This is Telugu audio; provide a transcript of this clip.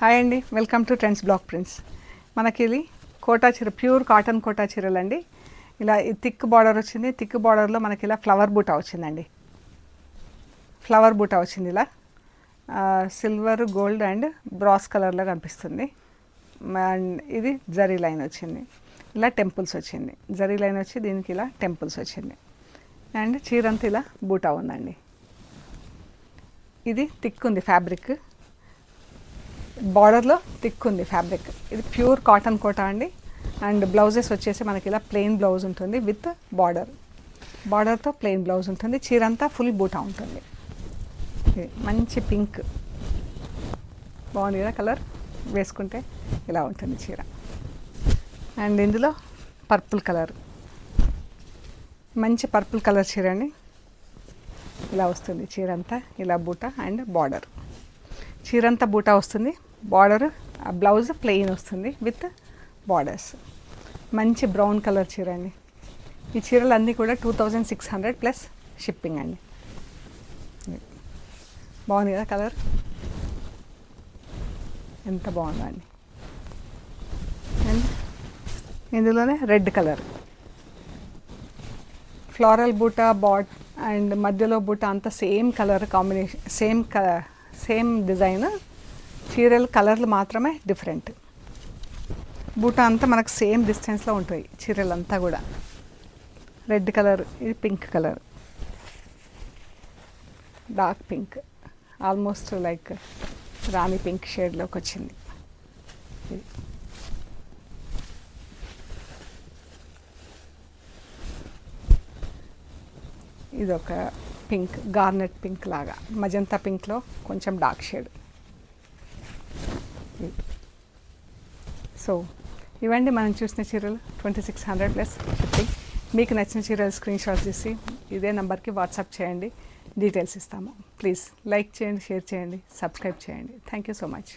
హాయ్ అండి, welcome to trends block prints. మనకి ఇది కోటా చీర, ప్యూర్ కాటన్ కోటా చీరలండి. ఇలా థిక్ బార్డర్ వచ్చింది. థిక్ బార్డర్లో మనకి ఇలా ఫ్లవర్ బూటా వచ్చిందండి. ఫ్లవర్ బూటా వచ్చింది. ఇలా సిల్వర్, గోల్డ్ అండ్ బ్రాస్ కలర్లో కనిపిస్తుంది. అండ్ ఇది జరీ లైన్ వచ్చింది. ఇలా టెంపుల్స్ వచ్చింది. జరీ లైన్ వచ్చి దీనికి ఇలా టెంపుల్స్ వచ్చింది. అండ్ చీర అంతా ఇలా బూటా ఉందండి. ఇది థిక్ ఉంది ఫ్యాబ్రిక్, బార్డర్లో థిక్ ఉంది ఫ్యాబ్రిక్. ఇది ప్యూర్ కాటన్ కోటా అండి. అండ్ బ్లౌజెస్ వచ్చేసి మనకి ఇలా ప్లెయిన్ బ్లౌజ్ ఉంటుంది విత్ బార్డర్తో ప్లెయిన్ బ్లౌజ్ ఉంటుంది. చీర అంతా ఫుల్ బూటా ఉంటుంది. మంచి పింక్ బాగుంది కదా, కలర్ వేసుకుంటే ఇలా ఉంటుంది చీర. అండ్ ఇందులో పర్పుల్ కలర్, మంచి పర్పుల్ కలర్ చీర అండి. ఇలా వస్తుంది చీర అంతా, ఇలా బూటా అండ్ బార్డర్. చీర అంతా బూటా వస్తుంది, బార్డర్ బ్లౌజ్ ప్లెయిన్ వస్తుంది విత్ బార్డర్స్. మంచి బ్రౌన్ కలర్ చీర అండి. ఈ చీరలు అన్నీ కూడా 2600 ప్లస్ షిప్పింగ్ అండి. బాగుంది కదా కలర్, ఎంత బాగుందో అండి. అండ్ ఇందులోనే రెడ్ కలర్, ఫ్లోరల్ బూటా అండ్ మధ్యలో బూటా అంతా same colour combination, same design. చీరల కలర్లు మాత్రమే డిఫరెంట్. బూటా అంతా మనకు సేమ్ డిస్టెన్స్లో ఉంటాయి చీరలంతా కూడా. రెడ్ కలర్, ఇది pink colour, dark pink, almost like rani pink షేడ్లోకి వచ్చింది. ఇది ఒక పింక్, గార్నెట్ పింక్ లాగా, మజంతా పింక్లో కొంచెం డార్క్ షేడ్. సో ఇవండి మనం చూసిన చీరలు. 2600 ప్లస్ షిప్పింగ్. మీకు నచ్చిన చీరలు స్క్రీన్ షాట్ తీసి ఇదే నెంబర్కి వాట్సాప్ చేయండి, డీటెయిల్స్ ఇస్తాము. ప్లీజ్ లైక్ చేయండి, షేర్ చేయండి, సబ్స్క్రైబ్ చేయండి. Thank you so much.